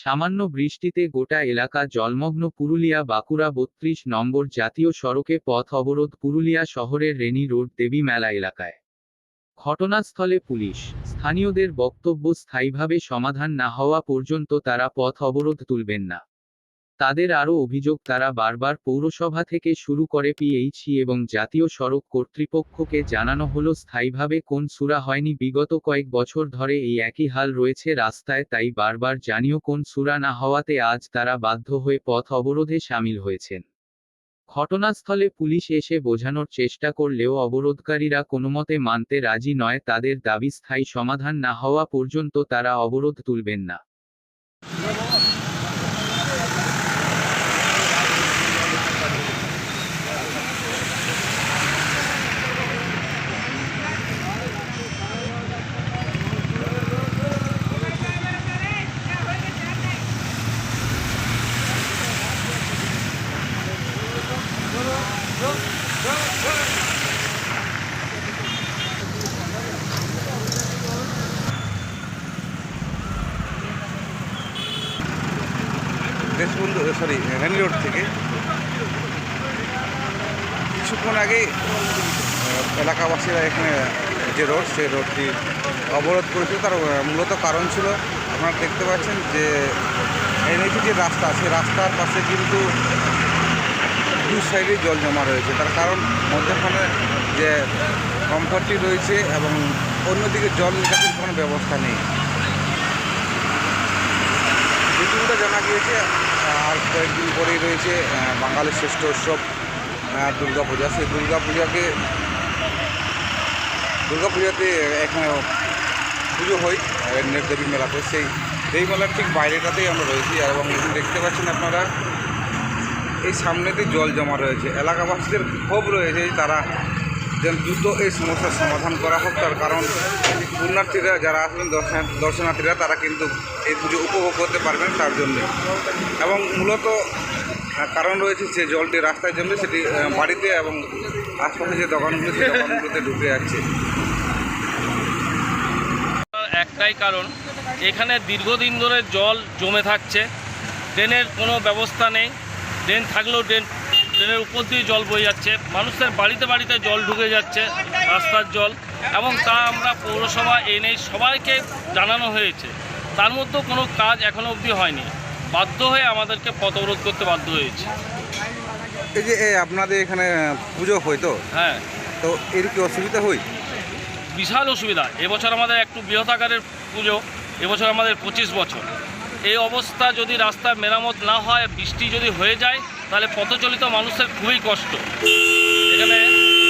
সামান্য বৃষ্টিতে গোটা এলাকা জলমগ্ন। পুরুলিয়া বাঁকুড়া ৩২ নম্বর জাতীয় সড়কে পথ অবরোধ পুরুলিয়া শহরের রেনি রোড দেবী মেলা এলাকায়। ঘটনাস্থলে পুলিশ। স্থানীয়দের বক্তব্য, স্থায়ীভাবে সমাধান না হওয়া পর্যন্ত তারা পথ অবরোধ তুলবেন না। তাদের আরও অভিযোগ, তারা বারবার পৌরসভা থেকে শুরু করে পিএইচই এবং জাতীয় সড়ক কর্তৃপক্ষকে জানানো হলো, স্থায়ীভাবে কোন সুরা হয়নি। বিগত কয়েক বছর ধরে এই একই হাল রয়েছে রাস্তায়, তাই বারবার জানিয়েও কোন সুরা না হওয়াতে আজ তারা বাধ্য হয়ে পথ অবরোধে সামিল হয়েছেন। ঘটনাস্থলে পুলিশ এসে বোঝানোর চেষ্টা করলেও অবরোধকারীরা কোনোমতে মানতে রাজি নয়। তাদের দাবি, স্থায়ী সমাধান না হওয়া পর্যন্ত তারা অবরোধ তুলবেন না। দেশবন্ধু রেনি রোড থেকে কিছুক্ষণ আগেই এলাকাবাসীরা এখানে যে রোড, সেই রোডটি অবরোধ করেছিল। তার মূলত কারণ ছিল, আপনারা দেখতে পাচ্ছেন যে এনএইচি যে রাস্তা, সেই রাস্তার পাশে কিন্তু দু সাইডে জল জমা রয়েছে। তার কারণ মধ্যখানে যে কমফর্টটি রয়েছে এবং অন্যদিকে জল নিকাশের কোনো ব্যবস্থা নেই। যেটুকুটা জানা গিয়েছে, আর কয়েকদিন পরেই রয়েছে বাঙালির শ্রেষ্ঠ উৎসব দুর্গাপূজা। সেই দুর্গাপূজাতে এখানে পুজো হয় দেবী মেলাতে। সেই দেবী মেলার ঠিক বাইরেটাতেই আমরা রয়েছি এবং দেখতে পাচ্ছেন আপনারা এই সামনেতে জল জমা রয়েছে। এলাকাবাসীদের ক্ষোভ রয়েছে, তারা যেন দ্রুত এই সমস্যার সমাধান করা হোক। তার কারণ পুণ্যার্থীরা যারা আসবেন, দর্শনার্থীরা, তারা কিন্তু এই পুজো উপভোগ করতে পারবেন তার জন্যে। এবং মূলত কারণ রয়েছে যে জলটি রাস্তায় জমলে সেটি বাড়িতে এবং আশপাশে যে দোকানগুলো, সেই দোকানগুলোতে ঢুকে যাচ্ছে। একটাই কারণ, এখানে দীর্ঘদিন ধরে জল জমে থাকছে। ড্রেনের কোনো ব্যবস্থা নেই। ড্রেন থাকলেও ড্রেনের উপর দিয়ে জল বয়ে যাচ্ছে, মানুষের বাড়িতে বাড়িতে জল ঢুকে যাচ্ছে, রাস্তার জল। এবং তা আমরা পৌরসভা এনে সবাইকে জানানো হয়েছে, তার মধ্যেও কোনো কাজ এখনও অবধি হয়নি। বাধ্য হয়ে আমাদেরকে পথ অবরোধ করতে বাধ্য হয়েছে। এই যে আপনাদের এখানে পুজো হয় তো, হ্যাঁ, তো এর কি অসুবিধা হয়? বিশাল অসুবিধা। এবছর আমাদের একটু বৃহৎ আকারের পুজো, এবছর আমাদের 25 বছর। এই অবস্থা যদি রাস্তা মেরামত না হয়, বৃষ্টি যদি হয়ে যায়, তাহলে পথচালিত মানুষের খুবই কষ্ট। এখানে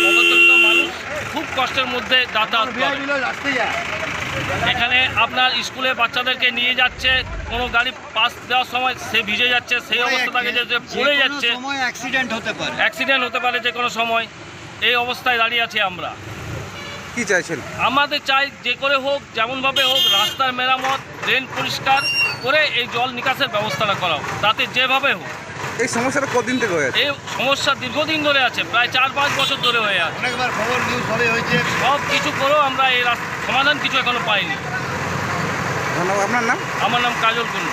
পথচালিত মানুষ খুব কষ্টের মধ্যে যাতায়াত করে। এখানে আপনার স্কুলে বাচ্চাদেরকে নিয়ে যাচ্ছে, কোনো গাড়ি পাস দেওয়ার সময় সে ভিজে যাচ্ছে, সেই অবস্থা থাকে যে পড়ে যাচ্ছে, অ্যাক্সিডেন্ট হতে পারে যে কোনো সময়। এই অবস্থায় দাঁড়িয়ে আছি আমরা। কি চাইছেন? আমাদের চাই যে করে হোক, যেমনভাবে হোক, রাস্তার মেরামত, ড্রেন পরিষ্কার করে এই জল নিকাশের ব্যবস্থাটা করা হোক, তাতে যেভাবে হোক। এই সমস্যাটা কতদিন থেকে হয়ে আছে? এই সমস্যা দীর্ঘদিন ধরে আছে, প্রায় 4-5 বছর ধরে হয়ে আছে। অনেকবার খবর নিউজ হয়েছে, সব কিছু করেও আমরা এই সমাধান কিছু এখনো পাইনি। ধন্যবাদ। আপনার নাম? আমার নাম কাজল কুন্ডু।